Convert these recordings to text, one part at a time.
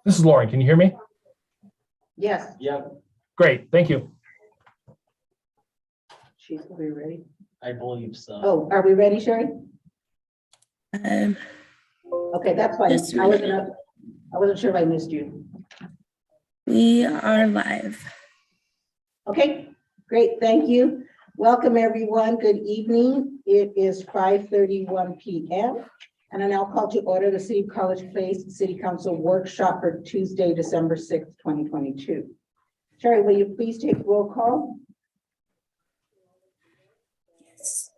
This is Lauren. Can you hear me? Yes, Great. Thank you. she's, are we ready? I believe so. Oh, are we ready, Sherry? Um, Okay, that's fine. Just a I wasn't minute. up. I wasn't sure if I missed you. we are live. Okay, great, thank you. Welcome, everyone. Good evening. It is 5:31 p.m. And I now call to order the City of College Place City Council Workshop for Tuesday, December 6th, 2022. Sherry, will you please take roll call? Yes.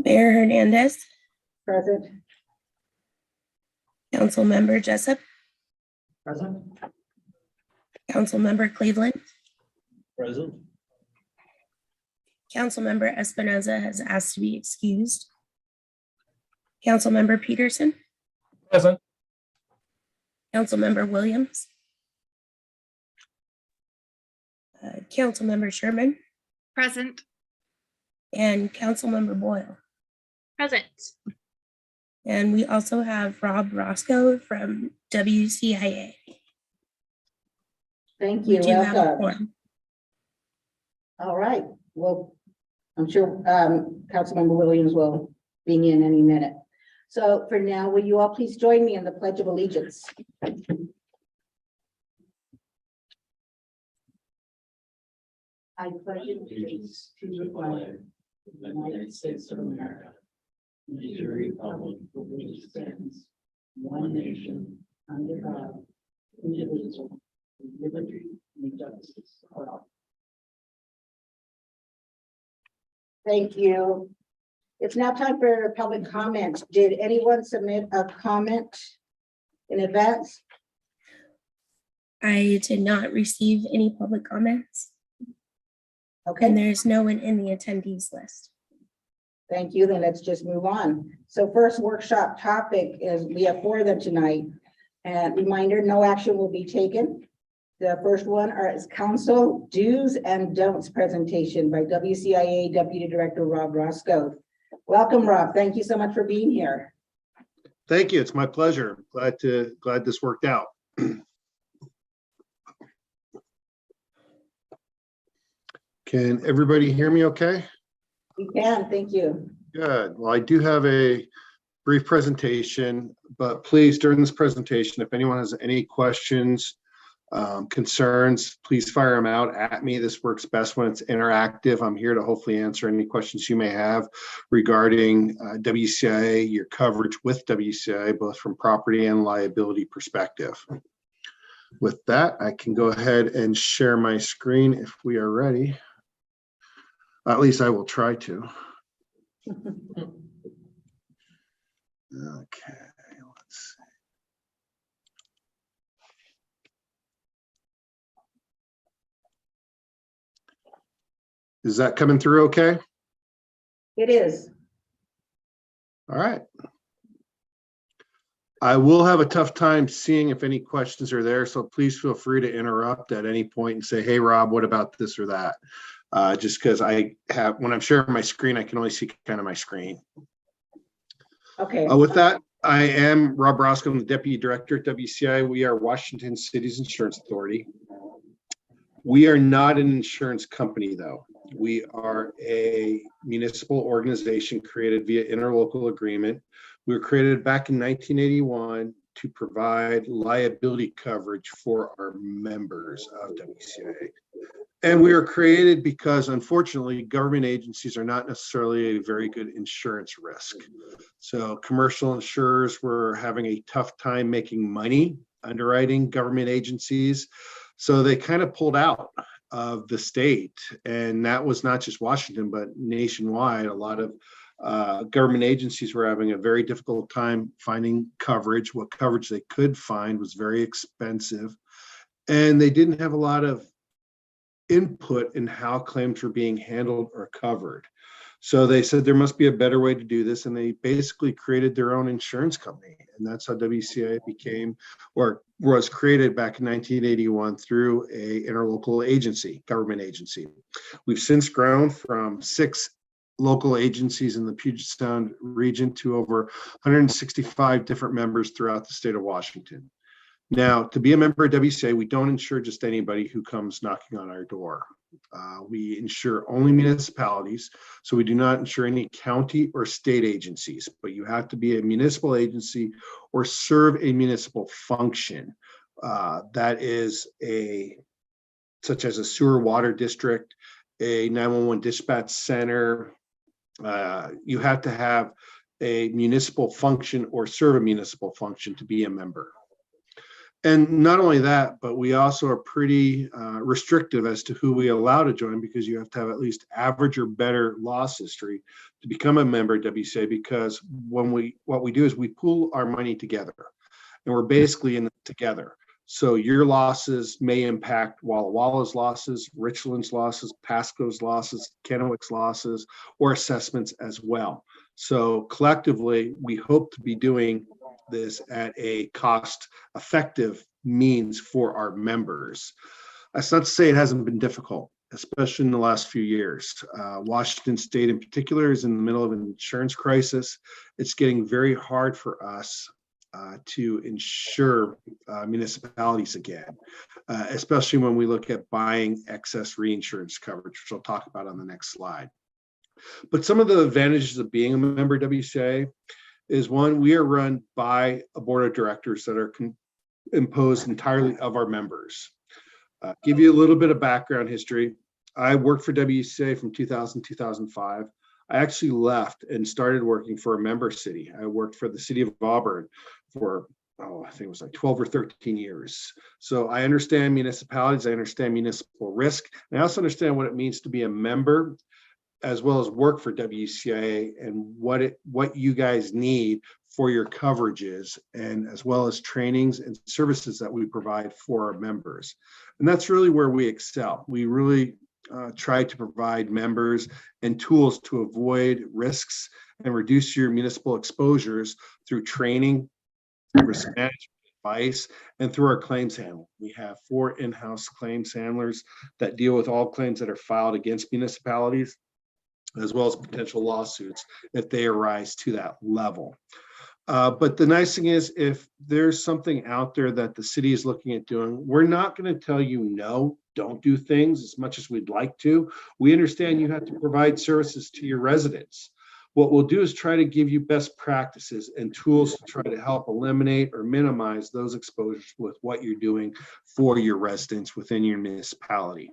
Mayor Hernandez, Present. Councilmember Jessup, Present. Councilmember Cleveland, Present. Councilmember Espinoza has asked to be excused. Councilmember Peterson, Present. Councilmember Williams, Councilmember Sherman, Present. and Councilmember Boyle. Present. And we also have Rob Roscoe from WCIA. Thank We you. do have a Welcome. quorum. All right. Well, I'm sure Councilmember Williams will be in any minute. So for now, will you all please join me in the Pledge of Allegiance? I pledge allegiance to the flag of the United States of America, and to the republic for which it stands, one nation, under God, indivisible, with liberty and justice for all. Thank you. It's now time for public comment. Did anyone submit a comment in advance? I did not receive any public comments, and Okay, there's no one in the attendees list. thank you. Then let's just move on. So first workshop topic is, we have 4 of them tonight. And reminder, no action will be taken. The first one is council do's and don'ts presentation by WCIA Deputy Director Rob Roscoe. Welcome, Rob. Thank you so much for being here. Thank you. It's my pleasure. Glad this worked out. Can everybody hear me okay? You can, thank you. Good. Well, I do have a brief presentation, but please, during this presentation, if anyone has any questions, concerns, please fire them out at me. This works best when it's interactive. I'm here to hopefully answer any questions you may have regarding WCIA, your coverage with WCIA, both from property and liability perspective. With that, I can go ahead and share my screen if we are ready. At least I will try to. Okay, let's see. Is that coming through okay? It is. All right. I will have a tough time seeing if any questions are there, so please feel free to interrupt at any point and say, hey, Rob, what about this or that? Just because when I'm sharing my screen, I can only see kind of my screen. Okay. With that, I am Rob Roscoe, I'm the Deputy Director at WCI. We are Washington City's Insurance Authority. We are not an insurance company, though. We are a municipal organization created via interlocal agreement. We were created back in 1981 to provide liability coverage for our members of WCIA. And we were created because, unfortunately, government agencies are not necessarily a very good insurance risk. So commercial insurers were having a tough time making money underwriting government agencies. So they kind of pulled out of the state. And that was not just Washington, but nationwide. A lot of government agencies were having a very difficult time finding coverage. What coverage they could find was very expensive. And they didn't have a lot of input in how claims were being handled or covered. So they said there must be a better way to do this. And they basically created their own insurance company. And that's how WCIA became, or was created back in 1981 through a interlocal agency, government agency. We've since grown from 6 local agencies in the Puget Sound region to over 165 different members throughout the state of Washington. Now, to be a member of WCA, we don't insure just anybody who comes knocking on our door. We insure only municipalities, so we do not insure any county or state agencies, but you have to be a municipal agency or serve a municipal function. That is such as a sewer water district, a 911 dispatch center. You have to have a municipal function or serve a municipal function to be a member. And not only that, but we also are pretty restrictive as to who we allow to join, because you have to have at least average or better loss history to become a member of WCA, because what we do is we pool our money together, and we're basically in it together. So your losses may impact Walla Walla's losses, Richland's losses, Pasco's losses, Kennewick's losses, or assessments as well. So collectively, we hope to be doing this at a cost-effective means for our members. That's not to say it hasn't been difficult, especially in the last few years. Washington State in particular is in the middle of an insurance crisis. It's getting very hard for us to insure municipalities again, especially when we look at buying excess reinsurance coverage, which I'll talk about on the next slide. But some of the advantages of being a member of WCA is, one, we are run by a board of directors that are imposed entirely of our members. Give you a little bit of background history. I worked for WCA from 2000 to 2005. I actually left and started working for a member city. I worked for the city of Auburn for, I think it was like 12 or 13 years. So I understand municipalities, I understand municipal risk, and I also understand what it means to be a member, as well as work for WCIA, and what you guys need for your coverages, and as well as trainings and services that we provide for our members. And that's really where we excel. We really try to provide members and tools to avoid risks and reduce your municipal exposures through training, risk management advice, and through our claims handling. We have 4 in-house claims handlers that deal with all claims that are filed against municipalities, as well as potential lawsuits if they arise to that level. But the nice thing is, if there's something out there that the city is looking at doing, we're not going to tell you no, don't do things as much as we'd like to. We understand you have to provide services to your residents. What we'll do is try to give you best practices and tools to try to help eliminate or minimize those exposures with what you're doing for your residents within your municipality.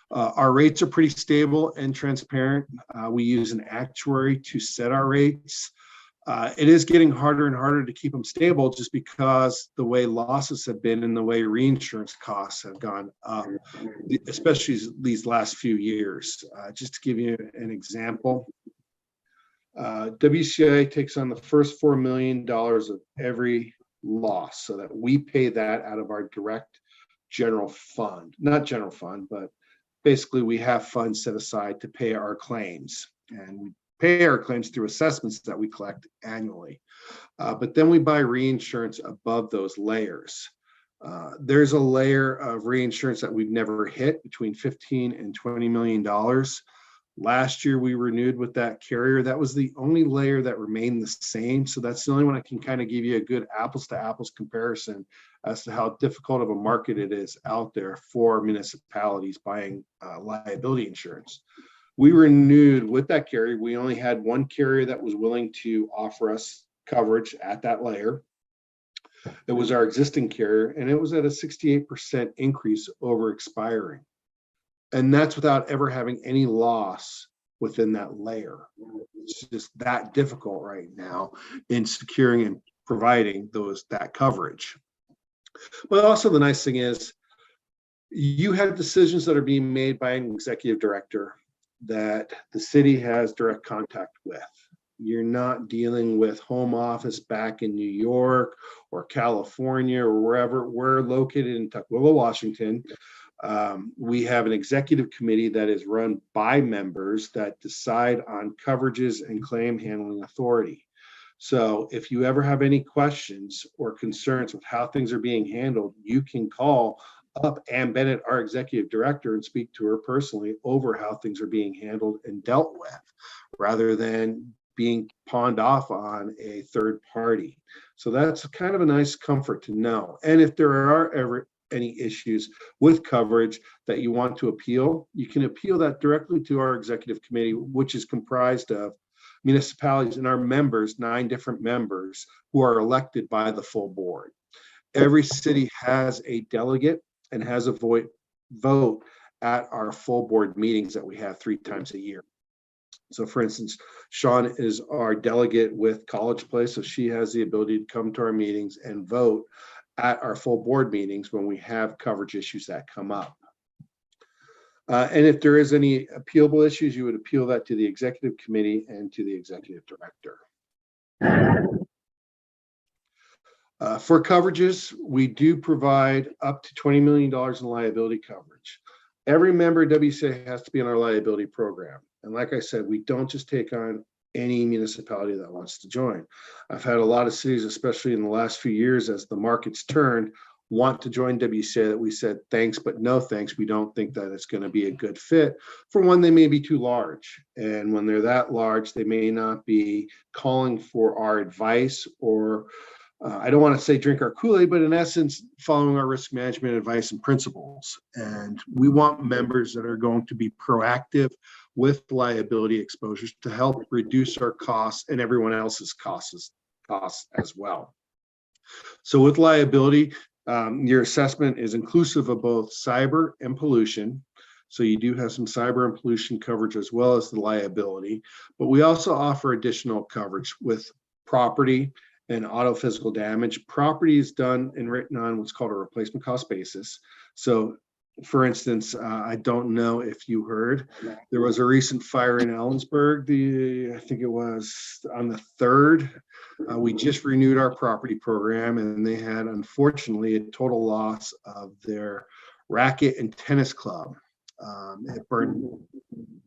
Our rates are pretty stable and transparent. We use an actuary to set our rates. It is getting harder and harder to keep them stable, just because the way losses have been and the way reinsurance costs have gone up, especially these last few years. Just to give you an example, WCA takes on the first $4 million of every loss, so that we pay that out of our direct general fund, not general fund, but basically we have funds set aside to pay our claims, and we pay our claims through assessments that we collect annually. But then we buy reinsurance above those layers. There's a layer of reinsurance that we've never hit, between $15 and $20 million. Last year we renewed with that carrier. That was the only layer that remained the same. So that's the only one I can kind of give you a good apples to apples comparison as to how difficult of a market it is out there for municipalities buying liability insurance. We renewed with that carrier. We only had one carrier that was willing to offer us coverage at that layer. It was our existing carrier, and it was at a 68% increase over expiring. And that's without ever having any loss within that layer. It's just that difficult right now in securing and providing that coverage. But also the nice thing is, you have decisions that are being made by an executive director that the city has direct contact with. You're not dealing with home office back in New York or California or wherever. We're located in Tukwila, Washington. We have an executive committee that is run by members that decide on coverages and claim handling authority. So if you ever have any questions or concerns with how things are being handled, you can call up Ann Bennett, our executive director, and speak to her personally over how things are being handled and dealt with, rather than being pawned off on a third party. So that's kind of a nice comfort to know. And if there are ever any issues with coverage that you want to appeal, you can appeal that directly to our executive committee, which is comprised of municipalities and our members, 9 different members who are elected by the full board. Every city has a delegate and has a vote at our full board meetings that we have 3 times a year. So for instance, Sean is our delegate with College Place, so she has the ability to come to our meetings and vote at our full board meetings when we have coverage issues that come up. And if there is any appealable issues, you would appeal that to the executive committee and to the executive director. For coverages, we do provide up to $20 million in liability coverage. Every member of WCA has to be in our liability program. And like I said, we don't just take on any municipality that wants to join. I've had a lot of cities, especially in the last few years, as the market's turned, want to join WCA that we said, thanks, but no thanks. We don't think that it's going to be a good fit. For one, they may be too large. And when they're that large, they may not be calling for our advice or I don't want to say drink our Kool-Aid, but in essence, following our risk management advice and principles. And we want members that are going to be proactive with liability exposures to help reduce our costs and everyone else's costs as well. So with liability, your assessment is inclusive of both cyber and pollution. So you do have some cyber and pollution coverage as well as the liability, but we also offer additional coverage with property and auto physical damage. Property is done and written on what's called a replacement cost basis. So for instance, I don't know if you heard, there was a recent fire in Ellensburg, I think it was on the 3rd. We just renewed our property program and they had, unfortunately, a total loss of their racket and tennis club. It burned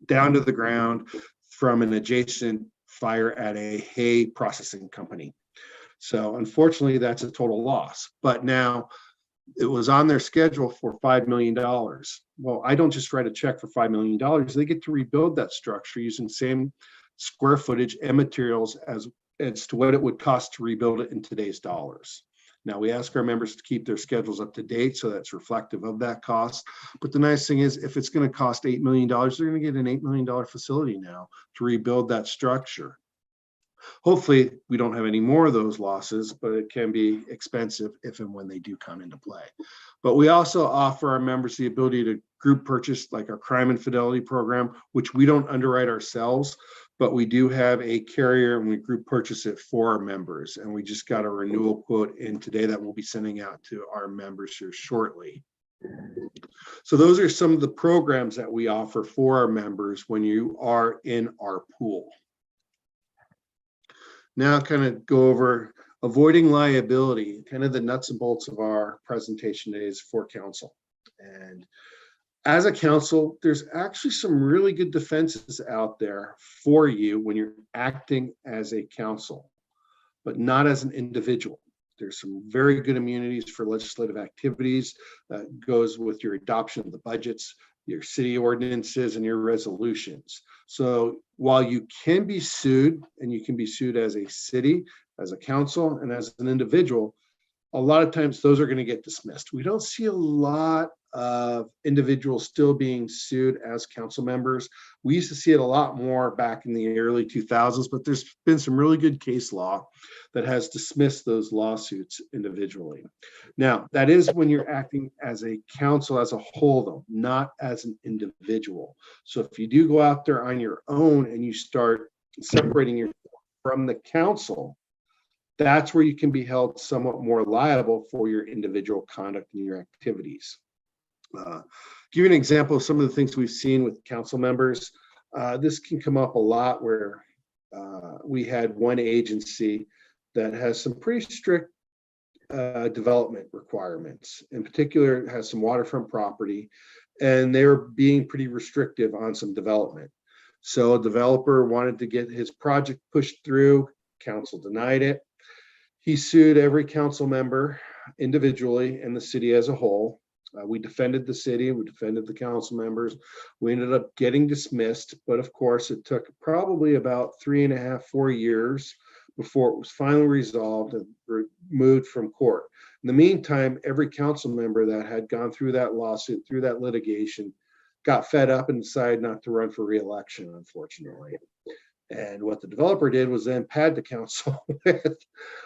down to the ground from an adjacent fire at a hay processing company. So unfortunately, that's a total loss. But now it was on their schedule for $5 million. Well, I don't just write a check for $5 million. They get to rebuild that structure using same square footage and materials as to what it would cost to rebuild it in today's dollars. Now, we ask our members to keep their schedules up to date, so that's reflective of that cost. But the nice thing is, if it's going to cost $8 million, they're going to get an $8 million facility now to rebuild that structure. Hopefully, we don't have any more of those losses, but it can be expensive if and when they do come into play. But we also offer our members the ability to group purchase, like our crime and fidelity program, which we don't underwrite ourselves, but we do have a carrier and we group purchase it for our members. And we just got a renewal quote in today that we'll be sending out to our members here shortly. So those are some of the programs that we offer for our members when you are in our pool. Now kind of go over avoiding liability, kind of the nuts and bolts of our presentation today is for council. And as a council, there's actually some really good defenses out there for you when you're acting as a council, but not as an individual. There's some very good immunities for legislative activities that goes with your adoption of the budgets, your city ordinances, and your resolutions. So while you can be sued, and you can be sued as a city, as a council, and as an individual, a lot of times those are going to get dismissed. We don't see a lot of individuals still being sued as council members. We used to see it a lot more back in the early 2000s, but there's been some really good case law that has dismissed those lawsuits individually. Now, that is when you're acting as a council as a whole, though, not as an individual. So if you do go out there on your own and you start separating yourself from the council, that's where you can be held somewhat more liable for your individual conduct and your activities. Give you an example of some of the things we've seen with council members. This can come up a lot where we had one agency that has some pretty strict development requirements. In particular, it has some waterfront property, and they were being pretty restrictive on some development. So a developer wanted to get his project pushed through, council denied it. He sued every council member individually and the city as a whole. We defended the city, we defended the council members. We ended up getting dismissed, but of course it took probably about 3.5 to 4 years before it was finally resolved and removed from court. In the meantime, every council member that had gone through that lawsuit, through that litigation, got fed up and decided not to run for re-election, unfortunately. And what the developer did was then pad the council with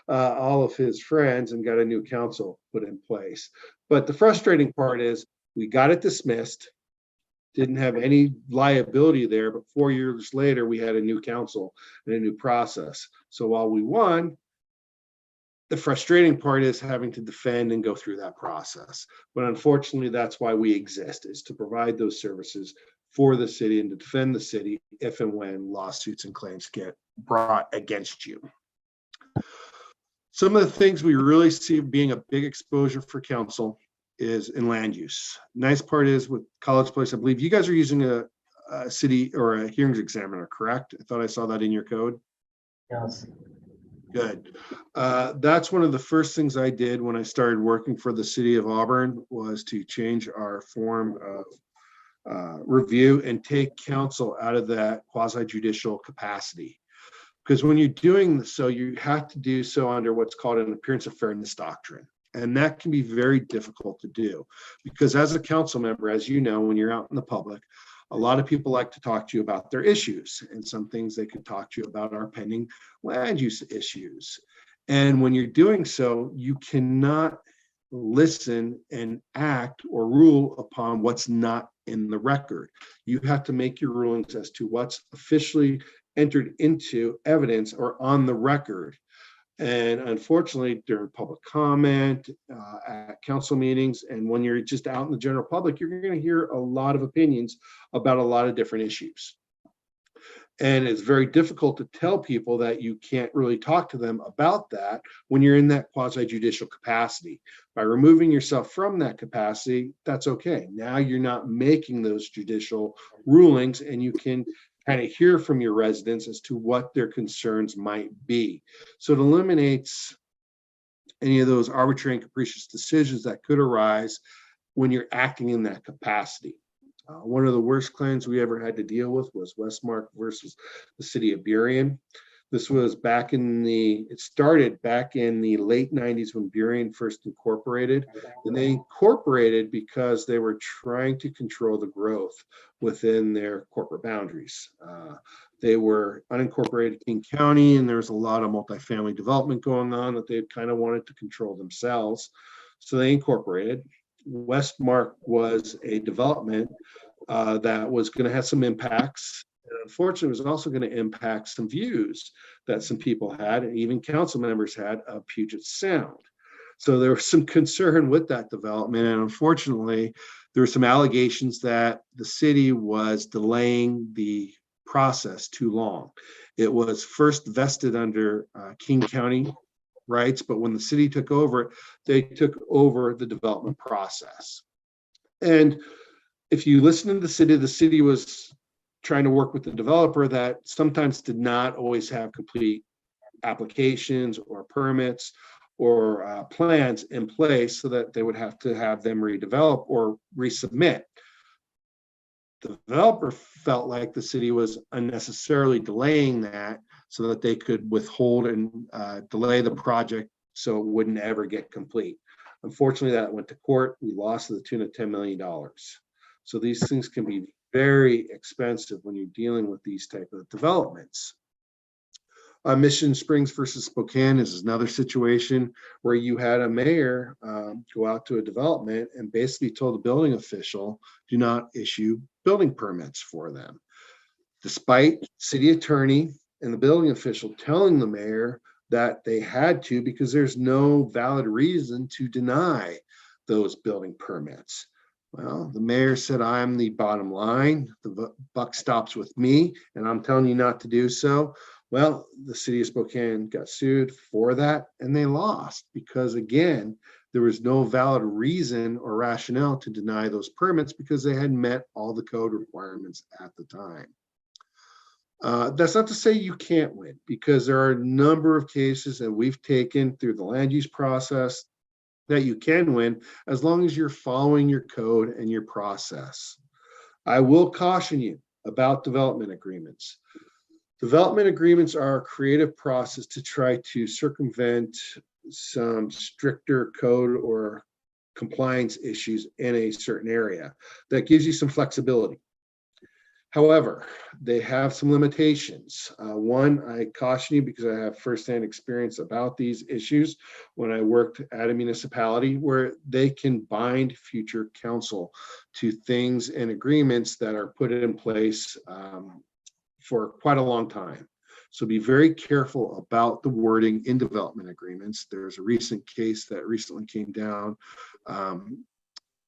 all of his friends and got a new council put in place. But the frustrating part is we got it dismissed, didn't have any liability there, but 4 years later, we had a new council and a new process. So while we won, the frustrating part is having to defend and go through that process. But unfortunately, that's why we exist, is to provide those services for the city and to defend the city if and when lawsuits and claims get brought against you. Some of the things we really see being a big exposure for council is in land use. Nice part is with College Place, I believe you guys are using a city or a hearings examiner, correct? I thought I saw that in your code. Yes. Good. That's one of the first things I did when I started working for the city of Auburn, was to change our form of review and take council out of that quasi-judicial capacity. Because when you're doing so, you have to do so under what's called an appearance of fairness doctrine. And that can be very difficult to do, because as a council member, as you know, when you're out in the public, a lot of people like to talk to you about their issues, and some things they could talk to you about are pending land use issues. And when you're doing so, you cannot listen and act or rule upon what's not in the record. You have to make your rulings as to what's officially entered into evidence or on the record. And unfortunately, during public comment, at council meetings, and when you're just out in the general public, you're going to hear a lot of opinions about a lot of different issues. And it's very difficult to tell people that you can't really talk to them about that when you're in that quasi-judicial capacity. By removing yourself from that capacity, that's okay. Now you're not making those judicial rulings, and you can kind of hear from your residents as to what their concerns might be. So it eliminates any of those arbitrary and capricious decisions that could arise when you're acting in that capacity. One of the worst claims we ever had to deal with was Westmark versus the city of Burien. This was it started back in the late 90s when Burien first incorporated. And they incorporated because they were trying to control the growth within their corporate boundaries. They were unincorporated King County, and there was a lot of multifamily development going on that they kind of wanted to control themselves. So they incorporated. Westmark was a development that was going to have some impacts. And unfortunately, it was also going to impact some views that some people had, and even council members had, of Puget Sound. So there was some concern with that development. And unfortunately, there were some allegations that the city was delaying the process too long. It was first vested under King County rights, but when the city took over, they took over the development process. And if you listen to the city was trying to work with the developer that sometimes did not always have complete applications or permits or plans in place, so that they would have to have them redevelop or resubmit. The developer felt like the city was unnecessarily delaying that so that they could withhold and delay the project so it wouldn't ever get complete. Unfortunately, that went to court. We lost to the tune of $10 million. So these things can be very expensive when you're dealing with these type of developments. Mission Springs versus Spokane is another situation where you had a mayor go out to a development and basically told the building official, do not issue building permits for them, despite city attorney and the building official telling the mayor that they had to, because there's no valid reason to deny those building permits. Well, the mayor said, I'm the bottom line. The buck stops with me, and I'm telling you not to do so. Well, the city of Spokane got sued for that, and they lost because, again, there was no valid reason or rationale to deny those permits because they had met all the code requirements at the time. That's not to say you can't win, because there are a number of cases that we've taken through the land use process that you can win as long as you're following your code and your process. I will caution you about development agreements. Development agreements are a creative process to try to circumvent some stricter code or compliance issues in a certain area. That gives you some flexibility. However, they have some limitations. One, I caution you because I have firsthand experience about these issues when I worked at a municipality where they can bind future council to things and agreements that are put in place for quite a long time. So be very careful about the wording in development agreements. There's a recent case that recently came down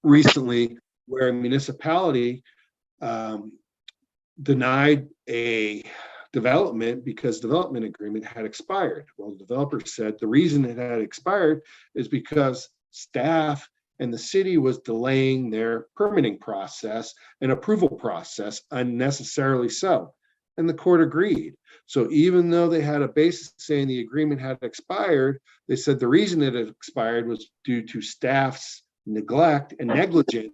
recently where a municipality denied a development because development agreement had expired. Well, the developer said the reason it had expired is because staff and the city was delaying their permitting process and approval process unnecessarily so. And the court agreed. So even though they had a basis saying the agreement had expired, they said the reason it had expired was due to staff's neglect and negligence.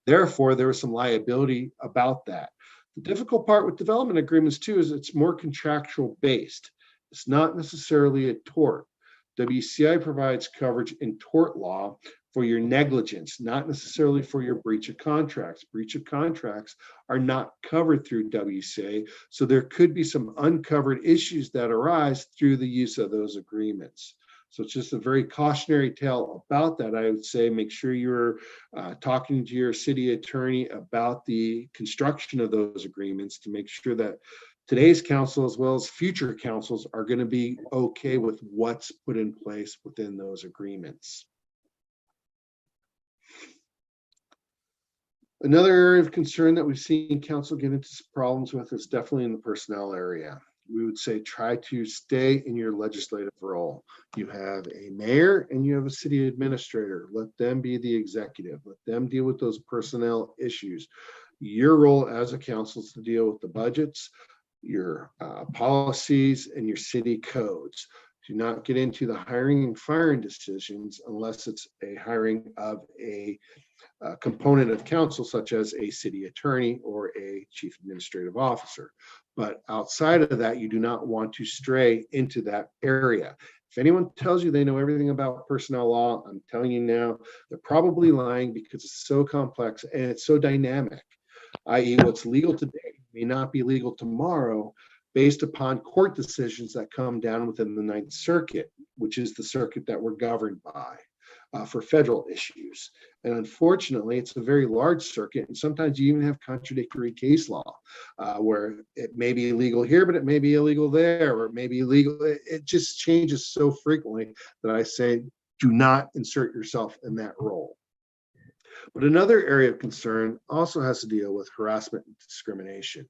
Therefore, there was some liability about that. The difficult part with development agreements too is it's more contractual based. It's not necessarily a tort. WCI provides coverage in tort law for your negligence, not necessarily for your breach of contracts. Breach of contracts are not covered through WCA, so there could be some uncovered issues that arise through the use of those agreements. So it's just a very cautionary tale about that. I would say make sure you're talking to your city attorney about the construction of those agreements to make sure that today's council as well as future councils are going to be okay with what's put in place within those agreements. Another area of concern that we've seen council get into some problems with is definitely in the personnel area. We would say try to stay in your legislative role. You have a mayor and you have a city administrator. Let them be the executive. Let them deal with those personnel issues. Your role as a council is to deal with the budgets, your policies, and your city codes. Do not get into the hiring and firing decisions unless it's a hiring of a component of council, such as a city attorney or a chief administrative officer. But outside of that, you do not want to stray into that area. If anyone tells you they know everything about personnel law, I'm telling you now, they're probably lying because it's so complex and it's so dynamic, i.e. what's legal today may not be legal tomorrow based upon court decisions that come down within the Ninth Circuit, which is the circuit that we're governed by for federal issues. And unfortunately, it's a very large circuit, and sometimes you even have contradictory case law where it may be illegal here, but it may be illegal there, or it may be illegal. It just changes so frequently that I say, do not insert yourself in that role. But another area of concern also has to deal with harassment and discrimination.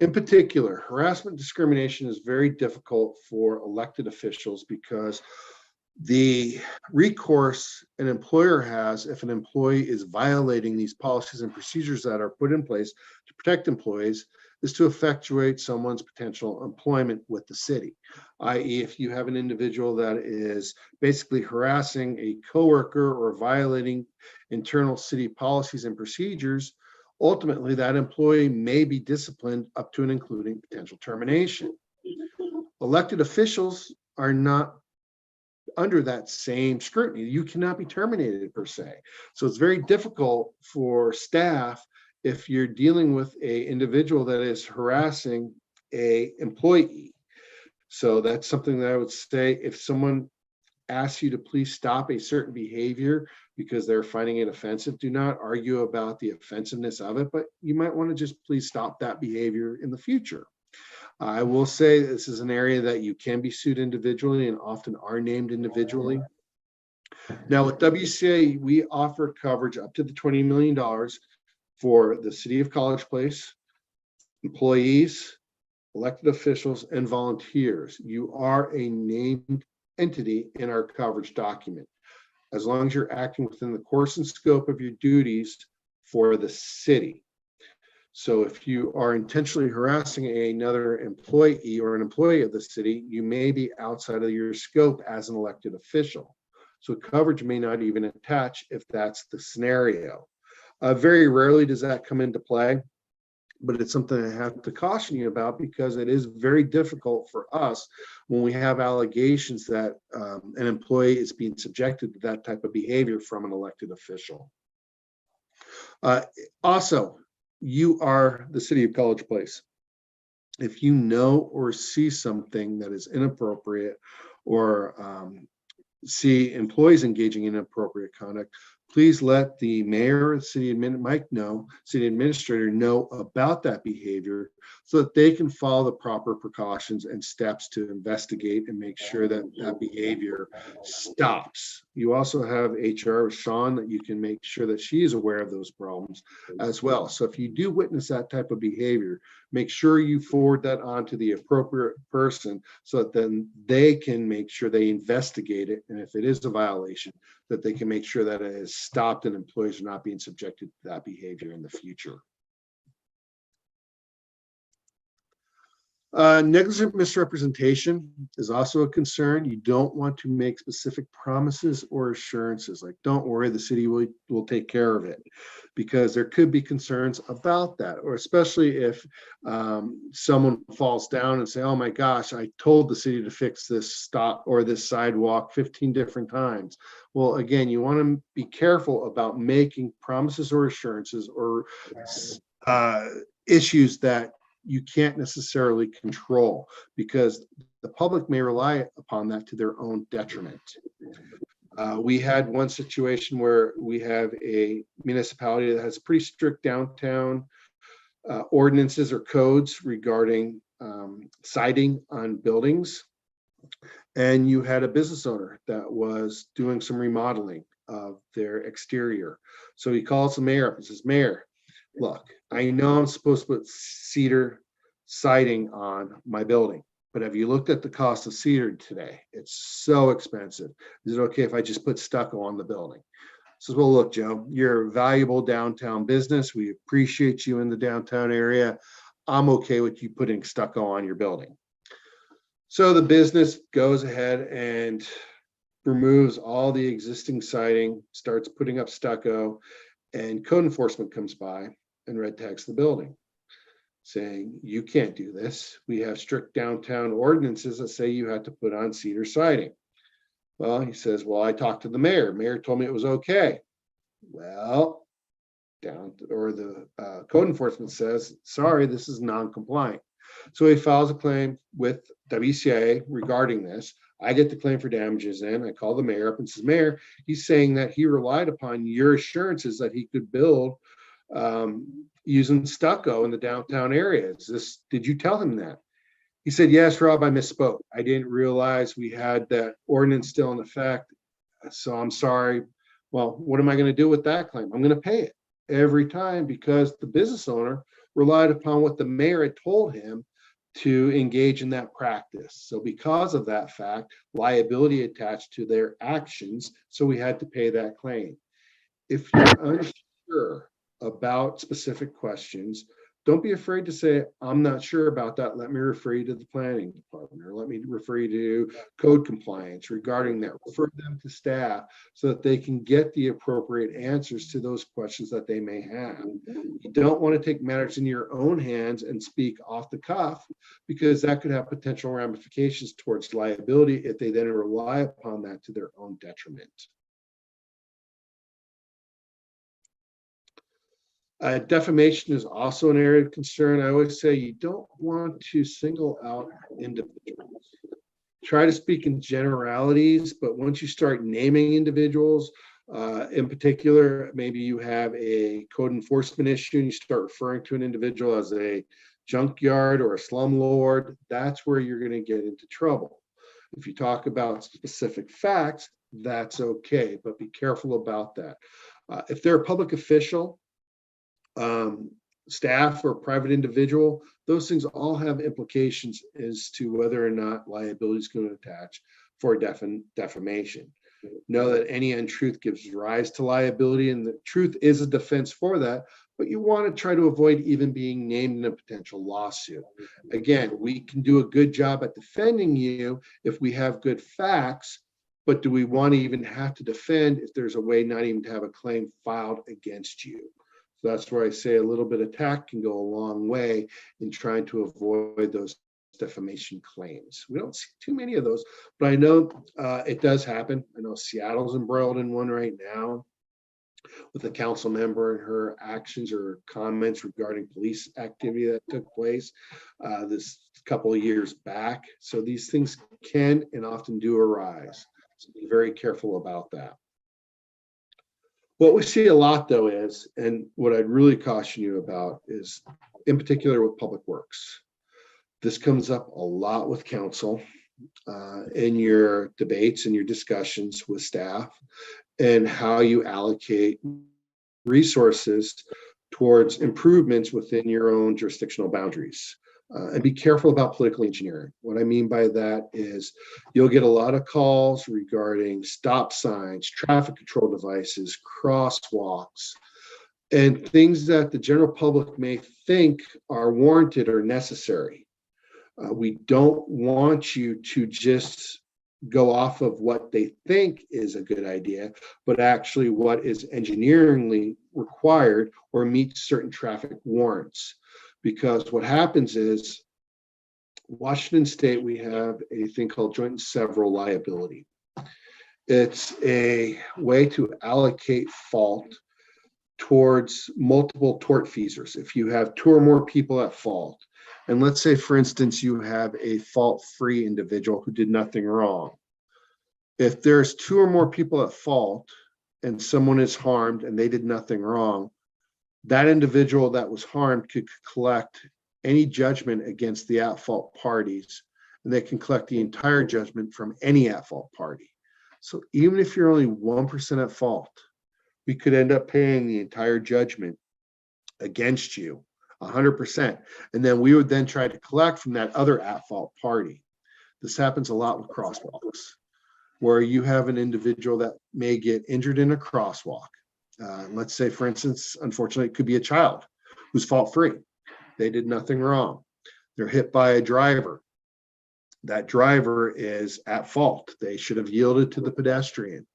In particular, harassment and discrimination is very difficult for elected officials because the recourse an employer has if an employee is violating these policies and procedures that are put in place to protect employees is to effectuate someone's potential employment with the city. i.e. if you have an individual that is basically harassing a coworker or violating internal city policies and procedures, ultimately that employee may be disciplined up to and including potential termination. Elected officials are not under that same scrutiny. You cannot be terminated per se. So it's very difficult for staff if you're dealing with an individual that is harassing an employee. So that's something that I would say, if someone asks you to please stop a certain behavior because they're finding it offensive, do not argue about the offensiveness of it, but you might want to just please stop that behavior in the future. I will say this is an area that you can be sued individually and often are named individually. Now with WCA, we offer coverage up to the $20 million for the city of College Place, employees, elected officials, and volunteers. You are a named entity in our coverage document, as long as you're acting within the course and scope of your duties for the city. So if you are intentionally harassing another employee or an employee of the city, you may be outside of your scope as an elected official. So coverage may not even attach if that's the scenario. Very rarely does that come into play, but it's something I have to caution you about because it is very difficult for us when we have allegations that an employee is being subjected to that type of behavior from an elected official. Also, you are the city of College Place. If you know or see something that is inappropriate or see employees engaging in inappropriate conduct, please let the mayor, city administrator know about that behavior so that they can follow the proper precautions and steps to investigate and make sure that that behavior stops. You also have HR, Sean, that you can make sure that she is aware of those problems as well. So if you do witness that type of behavior, make sure you forward that on to the appropriate person so that then they can make sure they investigate it. And if it is a violation, that they can make sure that it is stopped and employees are not being subjected to that behavior in the future. Negligent misrepresentation is also a concern. You don't want to make specific promises or assurances like, don't worry, the city will take care of it, because there could be concerns about that, or especially if someone falls down and say, oh my gosh, I told the city to fix this stop or this sidewalk 15 different times. Well, again, you want to be careful about making promises or assurances or issues that you can't necessarily control, because the public may rely upon that to their own detriment. We had one situation where we have a municipality that has pretty strict downtown ordinances or codes regarding siding on buildings. And you had a business owner that was doing some remodeling of their exterior. So he calls the mayor up and says, Mayor, look, I know I'm supposed to put cedar siding on my building, but have you looked at the cost of cedar today? It's so expensive. Is it okay if I just put stucco on the building? Says, well, look, Joe, you're a valuable downtown business. We appreciate you in the downtown area. I'm okay with you putting stucco on your building. So the business goes ahead and removes all the existing siding, starts putting up stucco, and code enforcement comes by and red tags the building, saying, you can't do this. We have strict downtown ordinances that say you have to put on cedar siding. Well, he says, well, I talked to the mayor. Mayor told me it was okay. Well, the code enforcement says, sorry, this is non-compliant. So he files a claim with WCIA regarding this. I get the claim for damages in. I call the mayor up and says, Mayor, he's saying that he relied upon your assurances that he could build using stucco in the downtown area. Did you tell him that? He said, yes, Rob, I misspoke. I didn't realize we had that ordinance still in effect. So I'm sorry. Well, what am I going to do with that claim? I'm going to pay it every time because the business owner relied upon what the mayor had told him to engage in that practice. So because of that fact, liability attached to their actions. So we had to pay that claim. If you're unsure about specific questions, don't be afraid to say, I'm not sure about that. Let me refer you to the planning department, or let me refer you to code compliance regarding that. Refer them to staff so that they can get the appropriate answers to those questions that they may have. You don't want to take matters in your own hands and speak off the cuff, because that could have potential ramifications towards liability if they then rely upon that to their own detriment. Defamation is also an area of concern. I always say you don't want to single out individuals. Try to speak in generalities, but once you start naming individuals, in particular, maybe you have a code enforcement issue and you start referring to an individual as a junkyard or a slumlord, that's where you're going to get into trouble. If you talk about specific facts, that's okay, but be careful about that. If they're a public official, staff or private individual, those things all have implications as to whether or not liability is going to attach for defamation. Know that any untruth gives rise to liability, and the truth is a defense for that, but you want to try to avoid even being named in a potential lawsuit. Again, we can do a good job at defending you if we have good facts, but do we want to even have to defend if there's a way not even to have a claim filed against you? So that's where I say a little bit of tact can go a long way in trying to avoid those defamation claims. We don't see too many of those, but I know it does happen. I know Seattle's embroiled in one right now with a council member and her actions or comments regarding police activity that took place this couple of years back. So these things can and often do arise. So be very careful about that. What we see a lot though is, and what I'd really caution you about is, in particular with public works, this comes up a lot with council in your debates and your discussions with staff, and how you allocate resources towards improvements within your own jurisdictional boundaries. And be careful about political engineering. What I mean by that is you'll get a lot of calls regarding stop signs, traffic control devices, crosswalks, and things that the general public may think are warranted or necessary. We don't want you to just go off of what they think is a good idea, but actually what is engineeringly required or meets certain traffic warrants. Because what happens is, Washington State, we have a thing called joint and several liability. It's a way to allocate fault towards multiple tortfeasors. If you have two or more people at fault, and let's say, for instance, you have a fault-free individual who did nothing wrong. If there's two or more people at fault and someone is harmed and they did nothing wrong, that individual that was harmed could collect any judgment against the at-fault parties, and they can collect the entire judgment from any at-fault party. So even if you're only 1% at fault, we could end up paying the entire judgment against you, 100%. And then we would then try to collect from that other at-fault party. This happens a lot with crosswalks, where you have an individual that may get injured in a crosswalk. Let's say, for instance, unfortunately, it could be a child who's fault-free. They did nothing wrong. They're hit by a driver. That driver is at fault. They should have yielded to the pedestrian.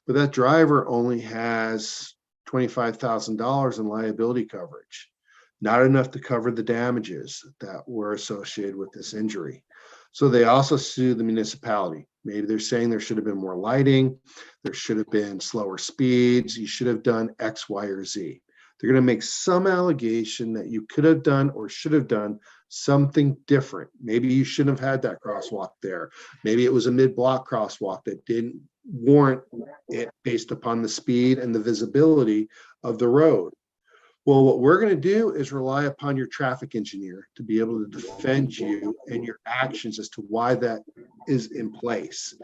But that driver only has $25,000 in liability coverage, not enough to cover the damages that were associated with this injury. So they also sue the municipality. Maybe they're saying there should have been more lighting, there should have been slower speeds, you should have done X, Y, or Z. They're going to make some allegation that you could have done or should have done something different. Maybe you shouldn't have had that crosswalk there. Maybe it was a mid-block crosswalk that didn't warrant it based upon the speed and the visibility of the road. Well, what we're going to do is rely upon your traffic engineer to be able to defend you and your actions as to why that is in place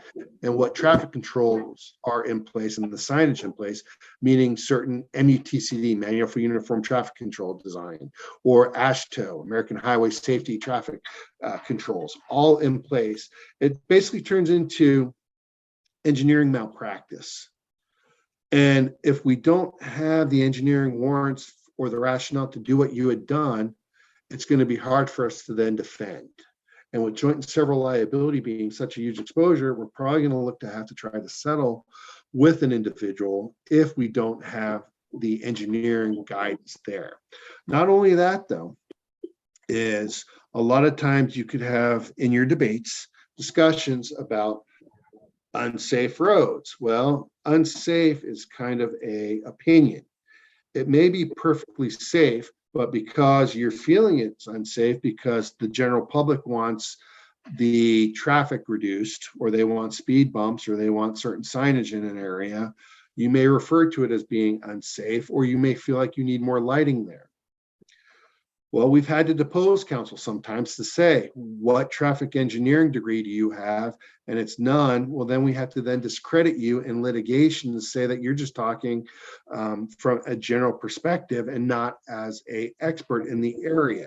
and what traffic controls are in place and the signage in place, meaning certain MUTCD, Manual for Uniform Traffic Control Design, or AASHTO, American Highway Safety Traffic Controls, all in place. It basically turns into engineering malpractice. And if we don't have the engineering warrants or the rationale to do what you had done, it's going to be hard for us to then defend. And with joint and several liability being such a huge exposure, we're probably going to look to have to try to settle with an individual if we don't have the engineering guidance there. Not only that, though, is a lot of times you could have in your debates discussions about unsafe roads. Well, unsafe is kind of an opinion. It may be perfectly safe, but because you're feeling it's unsafe because the general public wants the traffic reduced, or they want speed bumps, or they want certain signage in an area, you may refer to it as being unsafe, or you may feel like you need more lighting there. Well, we've had to depose council sometimes to say, what traffic engineering degree do you have? And it's none. Well, then we have to then discredit you in litigation to say that you're just talking from a general perspective and not as an expert in the area.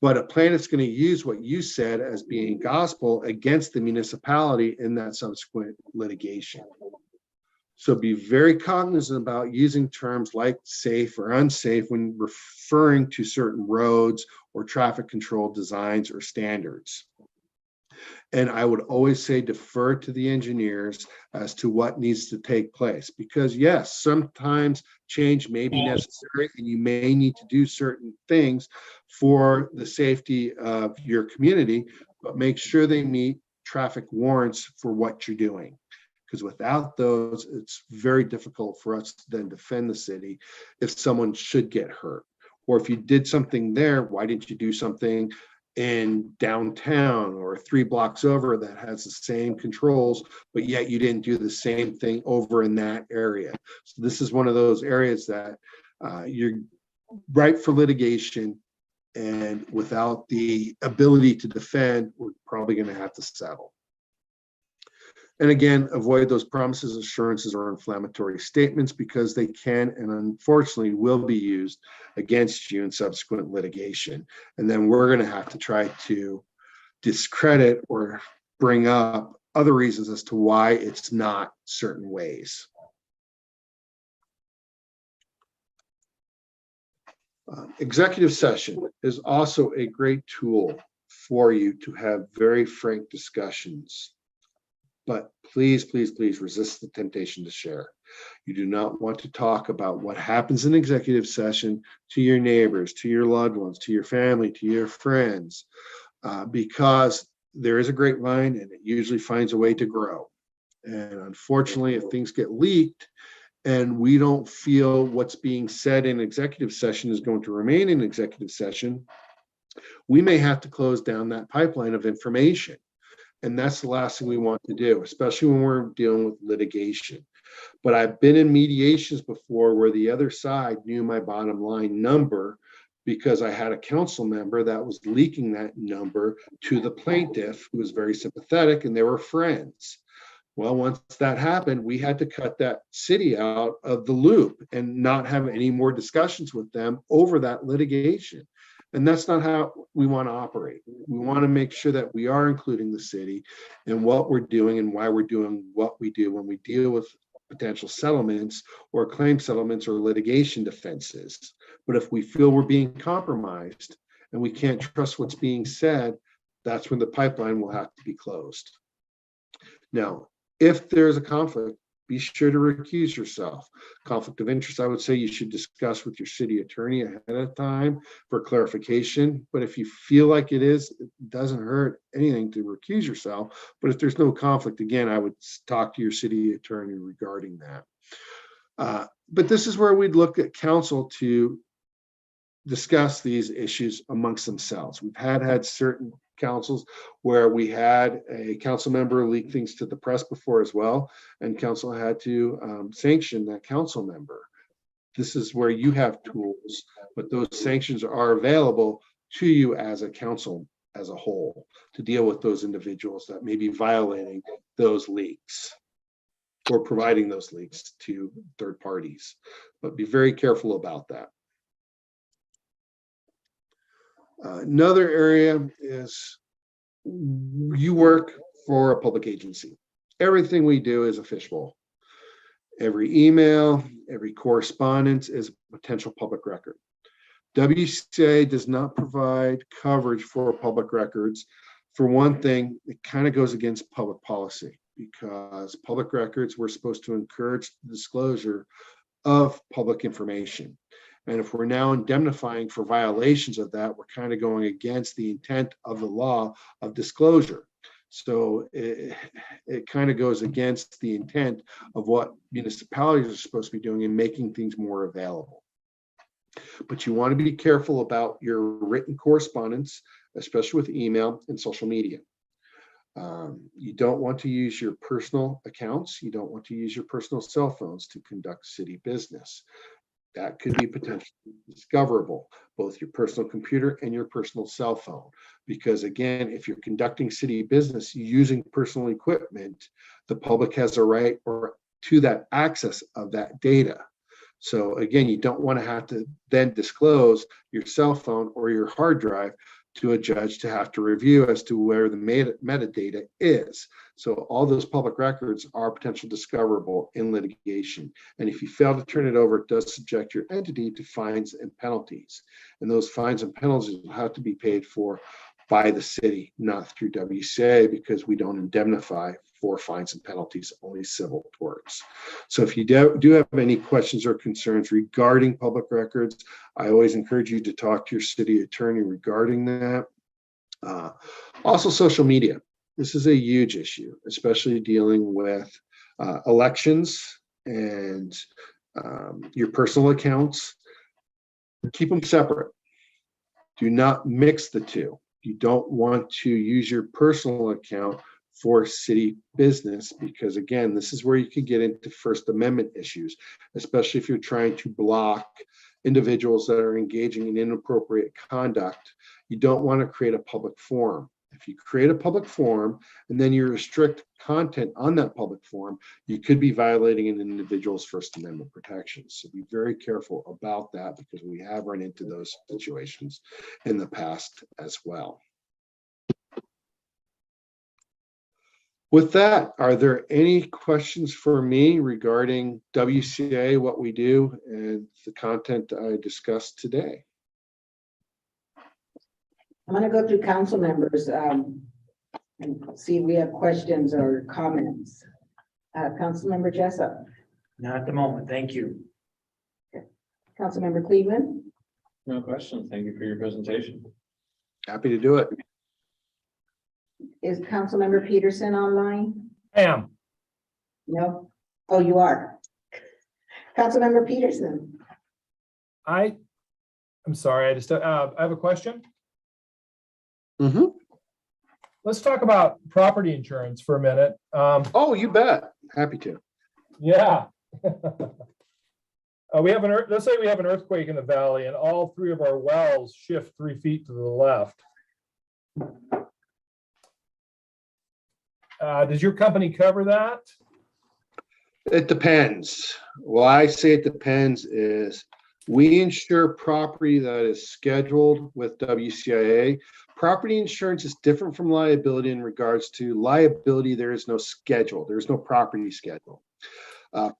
But a plaintiff's going to use what you said as being gospel against the municipality in that subsequent litigation. So be very cognizant about using terms like safe or unsafe when referring to certain roads or traffic control designs or standards. And I would always say defer to the engineers as to what needs to take place. Because yes, sometimes change may be necessary and you may need to do certain things for the safety of your community, but make sure they meet traffic warrants for what you're doing. Because without those, it's very difficult for us to then defend the city if someone should get hurt. Or if you did something there, why didn't you do something in downtown or 3 blocks over that has the same controls, but yet you didn't do the same thing over in that area? So this is one of those areas that you're ripe for litigation, and without the ability to defend, we're probably going to have to settle. And again, avoid those promises, assurances, or inflammatory statements, because they can and unfortunately will be used against you in subsequent litigation. And then we're going to have to try to discredit or bring up other reasons as to why it's not certain ways. Executive session is also a great tool for you to have very frank discussions. But please, please, please resist the temptation to share. You do not want to talk about what happens in executive session to your neighbors, to your loved ones, to your family, to your friends, because there is a grapevine and it usually finds a way to grow. And unfortunately, if things get leaked and we don't feel what's being said in executive session is going to remain in executive session, we may have to close down that pipeline of information. And that's the last thing we want to do, especially when we're dealing with litigation. But I've been in mediations before where the other side knew my bottom line number because I had a council member that was leaking that number to the plaintiff, who was very sympathetic, and they were friends. Well, once that happened, we had to cut that city out of the loop and not have any more discussions with them over that litigation. And that's not how we want to operate. We want to make sure that we are including the city in what we're doing and why we're doing what we do when we deal with potential settlements or claim settlements or litigation defenses. But if we feel we're being compromised and we can't trust what's being said, that's when the pipeline will have to be closed. Now, if there's a conflict, be sure to recuse yourself. Conflict of interest, I would say you should discuss with your city attorney ahead of time for clarification. But if you feel like it doesn't hurt anything to recuse yourself. But if there's no conflict, again, I would talk to your city attorney regarding that. But this is where we'd look at council to discuss these issues amongst themselves. We've had certain councils where we had a council member leak things to the press before as well, and council had to sanction that council member. This is where you have tools, but those sanctions are available to you as a council as a whole to deal with those individuals that may be violating those leaks or providing those leaks to third parties. But be very careful about that. Another area is you work for a public agency. Everything we do is a fishbowl. Every email, every correspondence is a potential public record. WCIA does not provide coverage for public records. For one thing, it kind of goes against public policy because public records, we're supposed to encourage the disclosure of public information. And if we're now indemnifying for violations of that, we're kind of going against the intent of the law of disclosure. So it kind of goes against the intent of what municipalities are supposed to be doing and making things more available. But you want to be careful about your written correspondence, especially with email and social media. You don't want to use your personal accounts. You don't want to use your personal cell phones to conduct city business. That could be potentially discoverable, both your personal computer and your personal cell phone. Because again, if you're conducting city business using personal equipment, the public has a right to that access of that data. So again, you don't want to have to then disclose your cell phone or your hard drive to a judge to have to review as to where the metadata is. So all those public records are potentially discoverable in litigation. And if you fail to turn it over, it does subject your entity to fines and penalties. And those fines and penalties will have to be paid for by the city, not through WCA, because we don't indemnify for fines and penalties, only civil torts. So if you do have any questions or concerns regarding public records, I always encourage you to talk to your city attorney regarding that. Also, social media. This is a huge issue, especially dealing with elections and your personal accounts. Keep them separate. Do not mix the two. You don't want to use your personal account for city business, because again, this is where you could get into First Amendment issues, especially if you're trying to block individuals that are engaging in inappropriate conduct. You don't want to create a public forum. If you create a public forum and then you restrict content on that public forum, you could be violating an individual's First Amendment protections. So be very careful about that, because we have run into those situations in the past as well. With that, are there any questions for me regarding WCA, what we do, and the content I discussed today? I'm gonna go through council members, and see if we have questions or comments. Councilmember Jessup, Not at the moment, thank you. Councilmember Cleveland, No question. Thank you for your presentation. Happy to do it. is Councilmember Peterson online? Pam, No? Oh, you are. Councilmember Peterson, I'm sorry, I have a question. Mhm. Let's talk about property insurance for a minute. Oh, you bet. Happy to. Yeah. Let's say we have an earthquake in the valley and all three of our wells shift 3 feet to the left. Does your company cover that? It depends. Why I say it depends is we insure property that is scheduled with WCIA. Property insurance is different from liability in regards to liability. There is no schedule. There's no property schedule.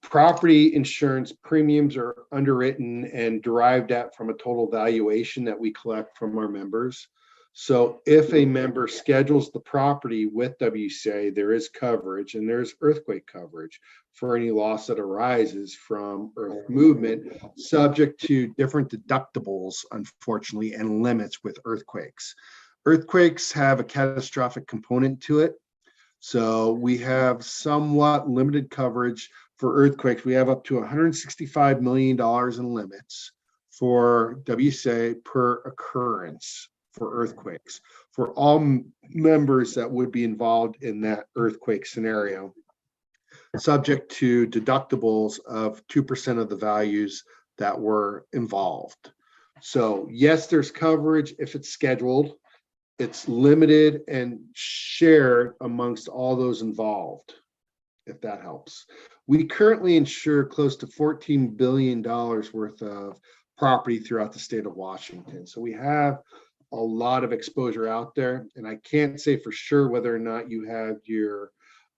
Property insurance premiums are underwritten and derived from a total valuation that we collect from our members. So if a member schedules the property with WCA, there is coverage, and there's earthquake coverage for any loss that arises from earth movement, subject to different deductibles, unfortunately, and limits with earthquakes. Earthquakes have a catastrophic component to it. So we have somewhat limited coverage for earthquakes. We have up to $165 million in limits for WCA per occurrence for earthquakes, for all members that would be involved in that earthquake scenario, subject to deductibles of 2% of the values that were involved. So yes, there's coverage if it's scheduled. It's limited and shared amongst all those involved, if that helps. We currently insure close to $14 billion worth of property throughout the state of Washington. So we have a lot of exposure out there, and I can't say for sure whether or not you have your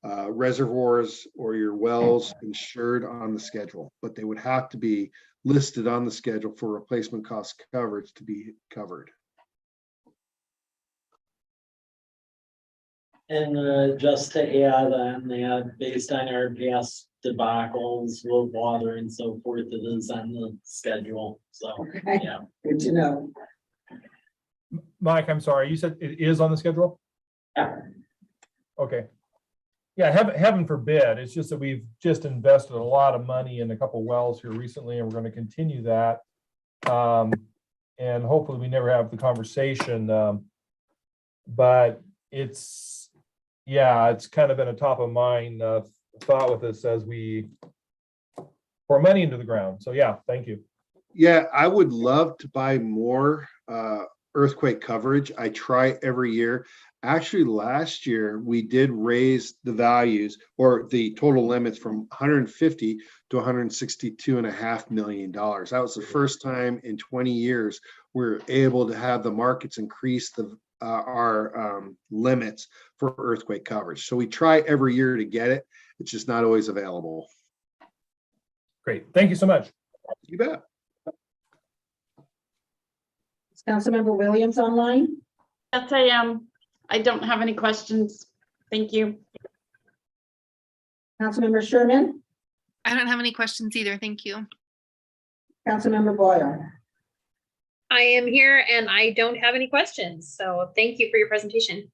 reservoirs or your wells insured on the schedule, but they would have to be listed on the schedule for replacement cost coverage to be covered. And just to add on that, based on our past debacles with water and so forth, it is on the schedule, so, okay, yeah. good to know. Mike, I'm sorry, you said it is on the schedule? Yeah. Okay. Yeah, heaven forbid. It's just that we've just invested a lot of money in a couple wells here recently, and we're going to continue that. And hopefully we never have the conversation. But it's kind of been a top of mind thought with us as we pour money into the ground. So yeah, thank you. Yeah, I would love to buy more earthquake coverage. I try every year. Actually, last year we did raise the values or the total limits from 150 to $162.5 million. That was the first time in 20 years we were able to have the markets increase our limits for earthquake coverage. So we try every year to get it. It's just not always available. Great. Thank you so much. You bet. Is Councilmember Williams online? Yes, I am. I don't have any questions. Thank you. Councilmember Sherman, I don't have any questions either. Thank you. Councilmember Boyle. I am here and I don't have any questions. So thank you for your presentation.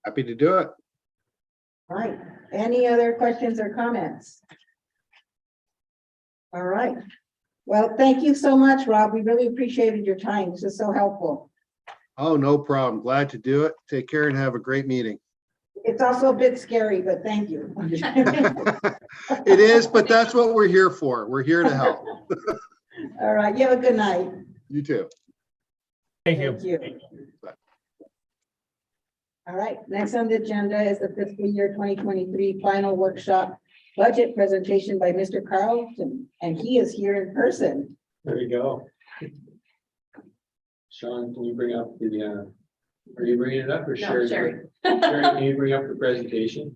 Happy to do it. All right, any other questions or comments? All right. Well, thank you so much, Rob. We really appreciated your time. This is so helpful. Oh, no problem. Glad to do it. Take care and have a great meeting. It's also a bit scary, but thank you. It is, but that's what we're here for. We're here to help. All right, you have a good night. You too. Thank you. Thank you. All right, next on the agenda is the fiscal year 2023 final workshop budget presentation by Mr. Carlton, and he is here in person. There you go. Sean, can you bring up the, are you bringing it up or Sherry? Sherry. Sherry, can you bring up the presentation?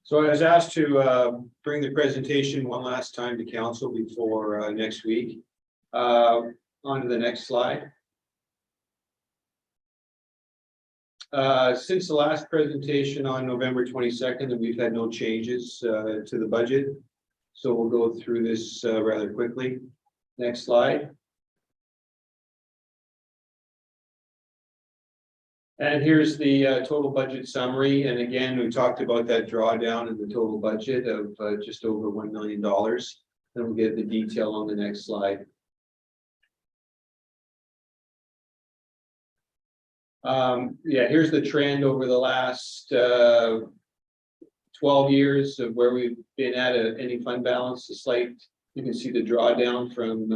So I was asked to bring the presentation one last time to council before next week. On to the next slide. Since the last presentation on November 22nd, we've had no changes to the budget. So we'll go through this rather quickly. Next slide. And here's the total budget summary. And again, we talked about that drawdown in the total budget of just over $1 million. Then we'll get the detail on the next slide. Yeah, here's the trend over the last 12 years of where we've been at any fund balance. The slight, you can see the drawdown from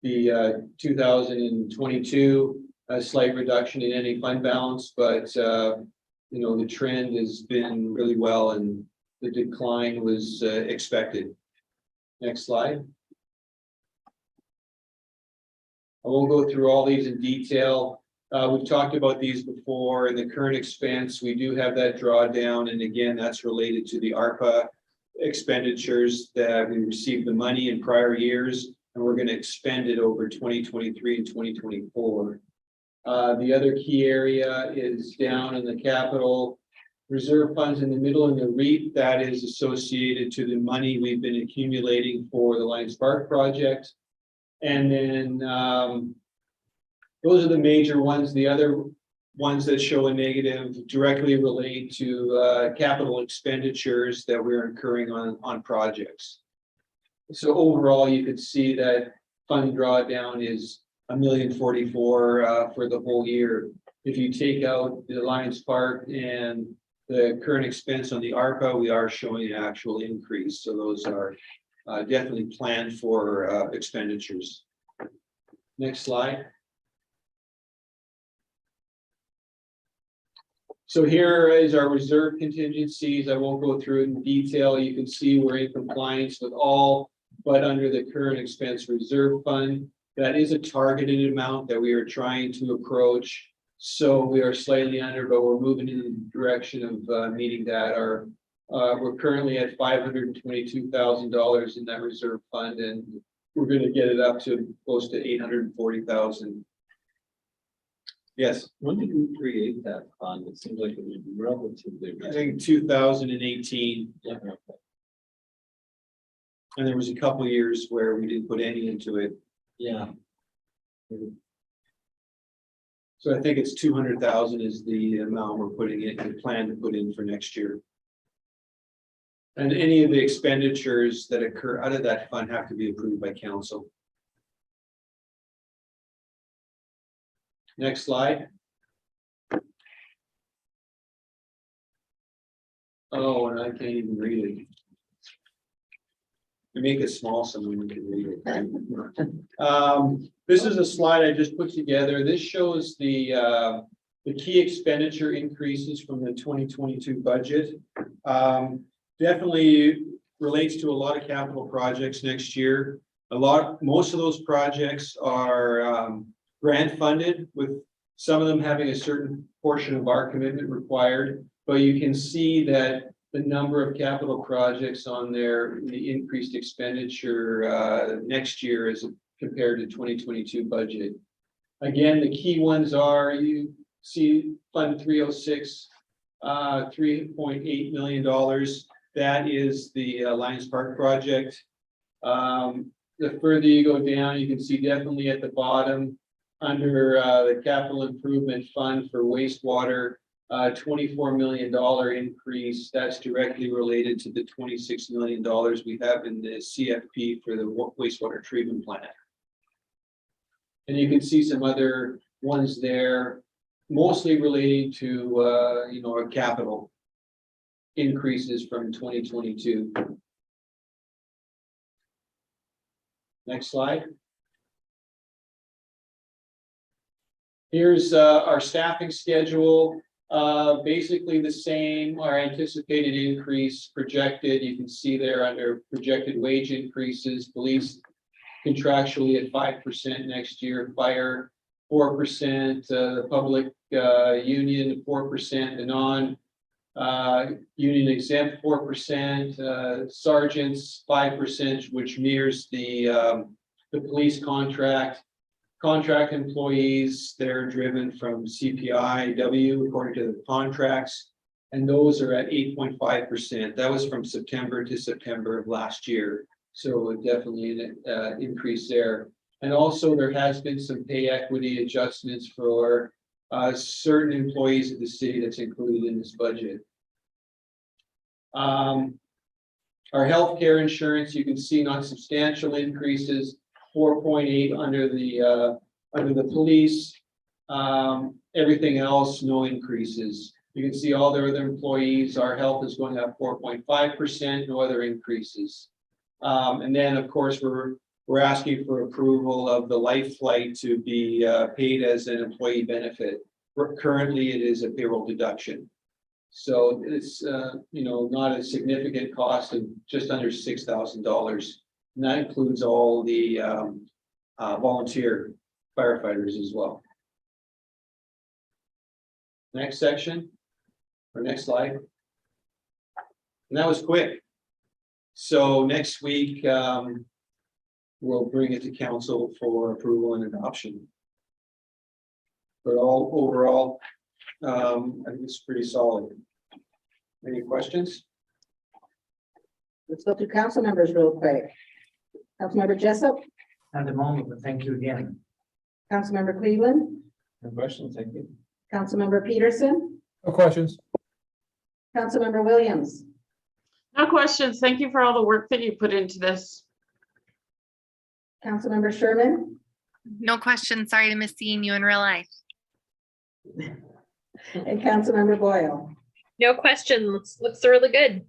the 2022. A slight reduction in any fund balance, but you know, the trend has been really well and the decline was expected. Next slide. I won't go through all these in detail. We've talked about these before. In the current expense, we do have that drawdown, and again, that's related to the ARPA expenditures that we received the money in prior years, and we're going to expend it over 2023 and 2024. The other key area is down in the capital reserve funds in the middle, and the REIT that is associated to the money we've been accumulating for the Lions Park project. And then those are the major ones. The other ones that show a negative directly relate to capital expenditures that we're incurring on projects. So overall, you could see that fund drawdown is $1,044,000 for the whole year. If you take out the Lions Park and the current expense on the ARPA, we are showing an actual increase. So those are definitely planned for expenditures. Next slide. So here is our reserve contingencies. I won't go through it in detail. You can see we're in compliance with all but under the current expense reserve fund. That is a targeted amount that we are trying to approach. So we are slightly under, but we're moving in the direction of meeting that. We're currently at $522,000 in that reserve fund, and we're going to get it up to close to $840,000. Yes. When did we create that fund? It seems like it was relatively. I think 2018. Yeah, okay. And there was a couple of years where we didn't put any into it. Yeah. So I think it's 200,000 is the amount we're putting in, we plan to put in for next year. And any of the expenditures that occur out of that fund have to be approved by council. Next slide. Oh, and I can't even read it. You make it small so we can read it. This is a slide I just put together. This shows the key expenditure increases from the 2022 budget. Definitely relates to a lot of capital projects next year. Most of those projects are grant funded, with some of them having a certain portion of our commitment required, but you can see that the number of capital projects on there, the increased expenditure next year as compared to 2022 budget. Again, the key ones are, you see Fund 306, $3.8 million. That is the Lions Park project. The further you go down, you can see definitely at the bottom, under the capital improvement fund for wastewater, $24 million increase. That's directly related to the $26 million we have in the CFP for the wastewater treatment plant. And you can see some other ones there, mostly relating to our capital increases from 2022. Next slide. Here's our staffing schedule. Basically the same, our anticipated increase projected. You can see there under projected wage increases, police contractually at 5% next year, fire 4%, the public union 4%, the non union exempt 4%, sergeants 5%, which mirrors the police contract. Contract employees, they're driven from CPIW according to the contracts, and those are at 8.5%. That was from September to September of last year. So definitely an increase there. And also there has been some pay equity adjustments for certain employees of the city that's included in this budget. Our healthcare insurance, you can see not substantial increases, 4.8 under the police. Everything else, no increases. You can see all their other employees, our health is going up 4.5%, no other increases. And then, of course, we're asking for approval of the life flight to be paid as an employee benefit. Currently, it is a payroll deduction. So it's not a significant cost of just under $6,000. And that includes all the volunteer firefighters as well. Next section, or next slide. And that was quick. So next week, we'll bring it to council for approval and adoption. But overall, I think it's pretty solid. Any questions? Let's go through council members real quick. Councilmember Jessup, At the moment, but thank you again. Councilmember Cleveland, No questions, thank you. Councilmember Peterson, No questions. Councilmember Williams, No questions. Thank you for all the work that you put into this. Councilmember Sherman, No questions. Sorry to miss seeing you in real life. and Councilmember Boyle. No questions. Looks really good.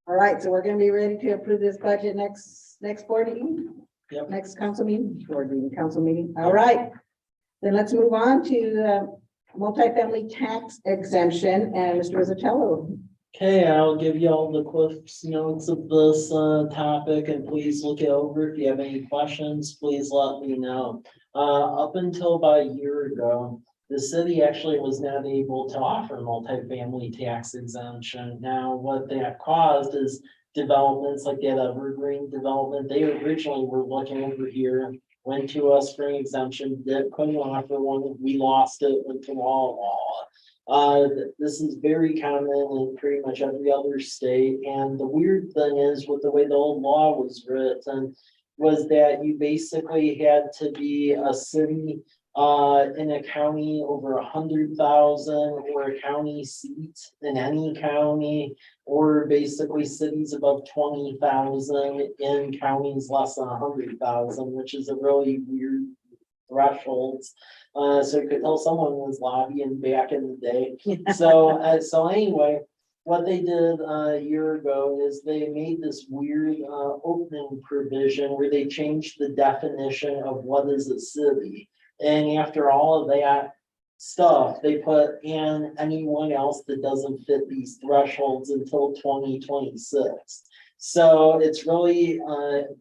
All right, so we're gonna be ready to approve this budget next board meeting? Yep. Next council meeting, board meeting, council meeting. All right. Then let's move on to multifamily tax exemption and Mr. Rizzatello. Okay, I'll give you all the Cliff's notes of this topic, and please look it over. If you have any questions, please let me know. Up until about a year ago, the city actually was not able to offer multifamily tax exemption. Now, what that caused is developments like that Evergreen development, they originally were looking over here, went to us for an exemption, couldn't offer one, we lost it, went to law. This is very common in pretty much every other state, and the weird thing is with the way the old law was written was that you basically had to be a city in a county over 100,000 or a county seat in any county, or basically cities above 20,000 in counties less than 100,000, which is a really weird thresholds. So you could tell someone was lobbying back in the day. So anyway, what they did a year ago is they made this weird opening provision where they changed the definition of what is a city. And after all of that stuff, they put in anyone else that doesn't fit these thresholds until 2026. So it's really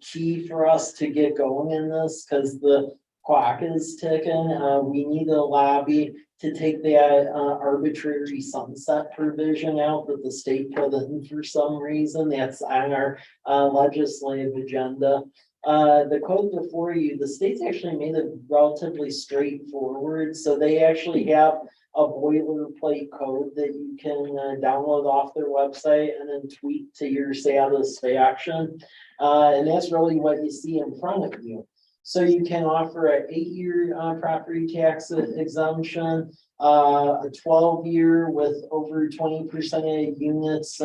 key for us to get going in this, because the clock is ticking. We need a lobby to take that arbitrary sunset provision out that the state put in for some reason. That's on our legislative agenda. The code before you, the state's actually made it relatively straightforward. So they actually have a boilerplate code that you can download off their website and then tweak to your satisfaction. And that's really what you see in front of you. So you can offer an 8-year property tax exemption, a 12-year with over 20% of units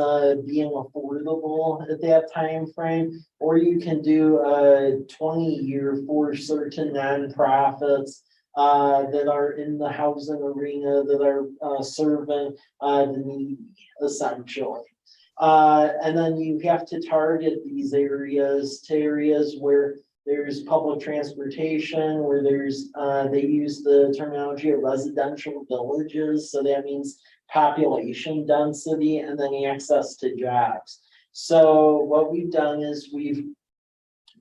being affordable at that time frame, or you can do a 20-year for certain nonprofits that are in the housing arena that are serving the needy, essentially. And then you have to target these areas to areas where there's public transportation, where there's, they use the terminology of residential villages. So that means population density and then access to jobs. So what we've done is we've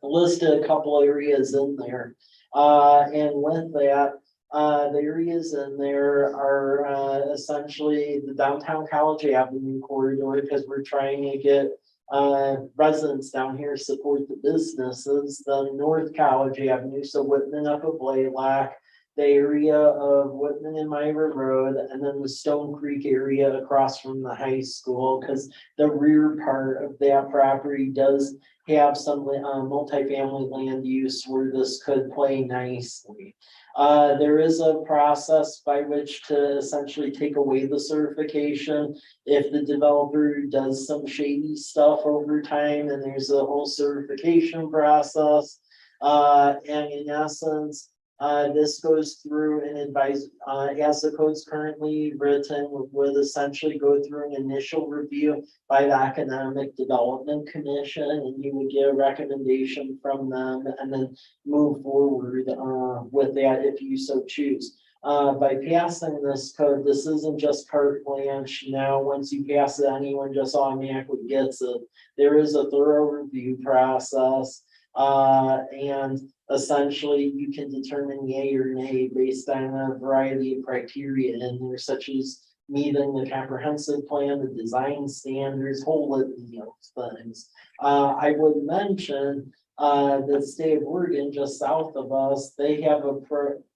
listed a couple areas in there. And with that, the areas in there are essentially the downtown College Avenue corridor, because we're trying to get residents down here support the businesses, the North College Avenue, so Whitman up of Blaylock, the area of Whitman and Myra Road, and then the Stone Creek area across from the high school, because the rear part of that property does have some multifamily land use where this could play nicely. There is a process by which to essentially take away the certification if the developer does some shady stuff over time, and there's a whole certification process. And in essence, this goes through and advise, as the code's currently written, would essentially go through an initial review by the Economic Development Commission, and you would get a recommendation from them and then move forward with that if you so choose. By passing this code, this isn't just carte blanche. Now, once you pass it, anyone just automatically gets it. There is a thorough review process, and essentially you can determine yay or nay based on a variety of criteria in there, such as meeting the comprehensive plan, the design standards, whole litany of things. I would mention the state of Oregon, just south of us, they have a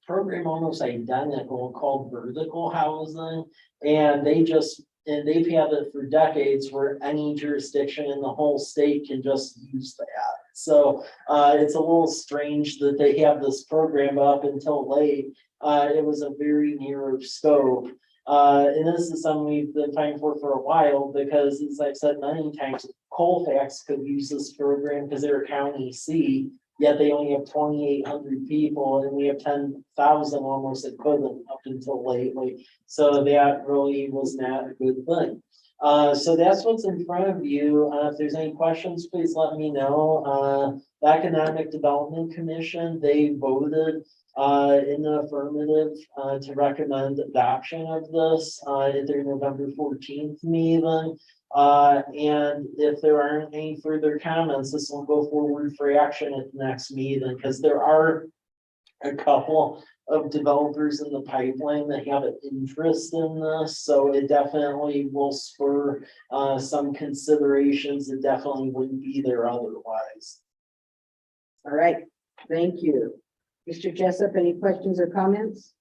program almost identical called vertical housing, and they've had it for decades where any jurisdiction in the whole state can just use that. So it's a little strange that they have this program up until late. It was a very narrow scope. And this is something we've been fighting for a while, because as I've said many times, Colfax could use this program because they're a county seat, yet they only have 2,800 people, and we have 10,000 almost equivalent up until lately. So that really was not a good thing. So that's what's in front of you. If there's any questions, please let me know. The Economic Development Commission, they voted in the affirmative to recommend adoption of this at their November 14th meeting. And if there aren't any further comments, this will go forward for action at the next meeting, because there are a couple of developers in the pipeline that have an interest in this. So it definitely will spur some considerations that definitely wouldn't be there otherwise. All right, thank you. Mr. Jessup, any questions or comments?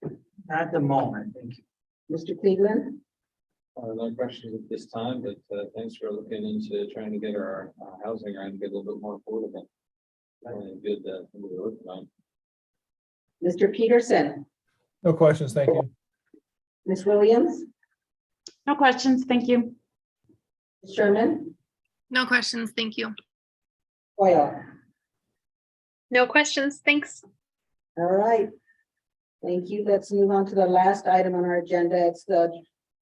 Not at the moment, thank you. Mr. Cleveland? No questions at this time, but thanks for looking into trying to get our housing around and get a little bit more affordable. Good that we're working on. Mr. Peterson? No questions, thank you. Ms. Williams? No questions, thank you. Ms. Sherman? No questions, thank you. Hoyle? No questions, thanks. All right. Thank you. Let's move on to the last item on our agenda. It's the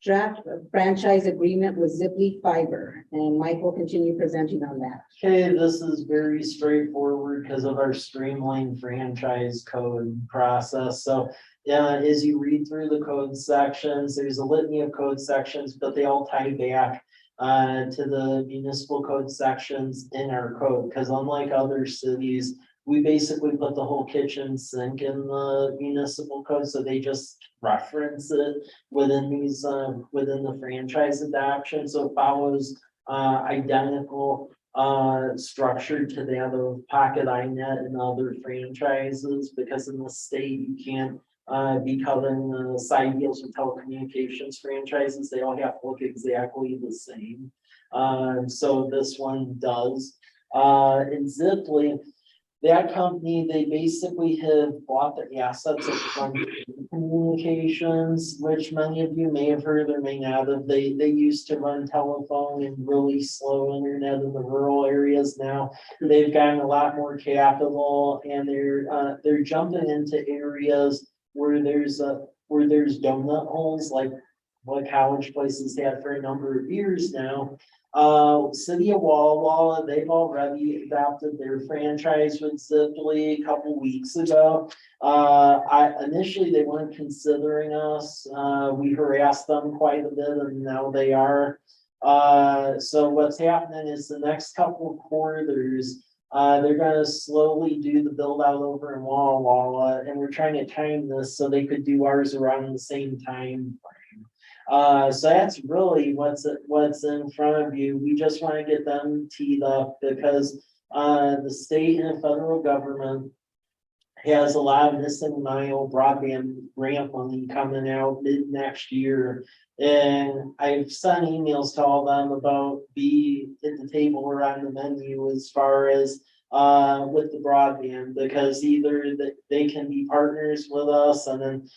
draft franchise agreement with Ziply Fiber, and Mike will continue presenting on that. Okay, this is very straightforward because of our streamlined franchise code process. So as you read through the code sections, there's a litany of code sections, but they all tie back to the municipal code sections in our code, because unlike other cities, we basically put the whole kitchen sink in the municipal code, so they just reference it within these, within the franchise adoption, so it follows identical structure to the other Pocket INET and other franchises, because in the state, you can't be covering the side deals with telecommunications franchises. They all have to look exactly the same. So this one does. In Ziply, that company, they basically have bought the assets of Frontier Communications, which many of you may have heard or may not have. They used to run telephone and really slow internet in the rural areas. Now they've gotten a lot more capital, and they're jumping into areas where there's donut holes, like what college places had for a number of years now. City of Walla Walla, they've already adopted their franchise with Ziply a couple weeks ago. Initially they weren't considering us. We harassed them quite a bit, and now they are. So what's happening is the next couple of quarters, they're gonna slowly do the build out over in Walla Walla, and we're trying to time this so they could do ours around the same time frame. So that's really what's in front of you. We just want to get them teed up because the state and federal government has a lot of missing mile broadband grant money coming out mid next year. And I've sent emails to all them about be at the table or on the menu as far as with the broadband, because either they can be partners with us, and then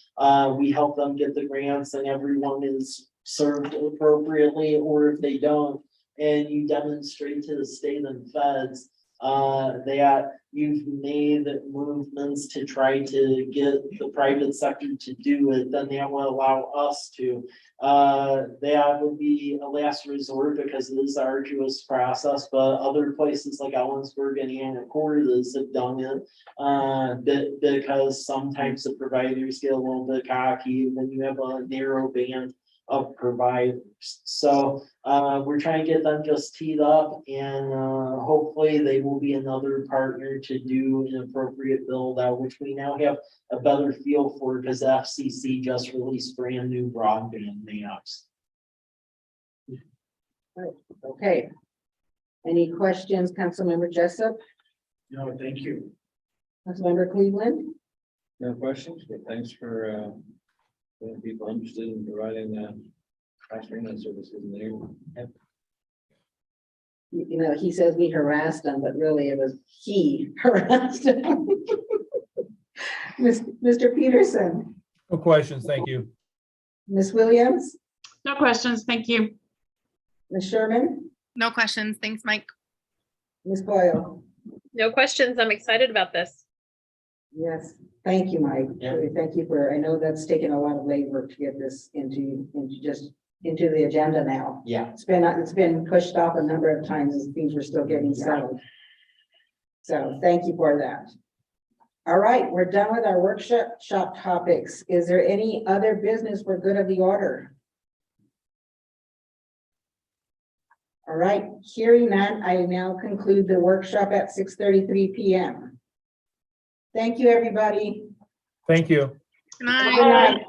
we help them get the grants and everyone is served appropriately, or if they don't, and you demonstrate to the state and feds that you've made movements to try to get the private sector to do it, then that will allow us to. That would be a last resort because it is an arduous process, but other places like Ellensburg and Anacortes have done it. Because sometimes the providers get a little bit cocky when you have a narrow band of providers. So we're trying to get them just teed up, and hopefully they will be another partner to do an appropriate build out, which we now have a better feel for because FCC just released brand new broadband maps. Okay. Any questions, Councilmember Jessup? No, thank you. Councilmember Cleveland? No questions, but thanks for getting people interested in providing fast internet services in the area. You know, he says we harassed him, but really it was he harassed him. Mr. Peterson, No questions, thank you. Ms. Williams, No questions, thank you. Ms. Sherman, No questions. Thanks, Mike. Ms. Boyle. No questions. I'm excited about this. Yes, thank you, Mike. Yeah. Really, thank you for, I know that's taken a lot of labor to get this into the agenda now. Yeah. It's been pushed off a number of times as things were still getting settled. So thank you for that. All right, we're done with our workshop topics. Is there any other business for good of the order? All right, hearing none, I now conclude the workshop at 6:33 p.m. Thank you, everybody. Thank you. Good night. Good night.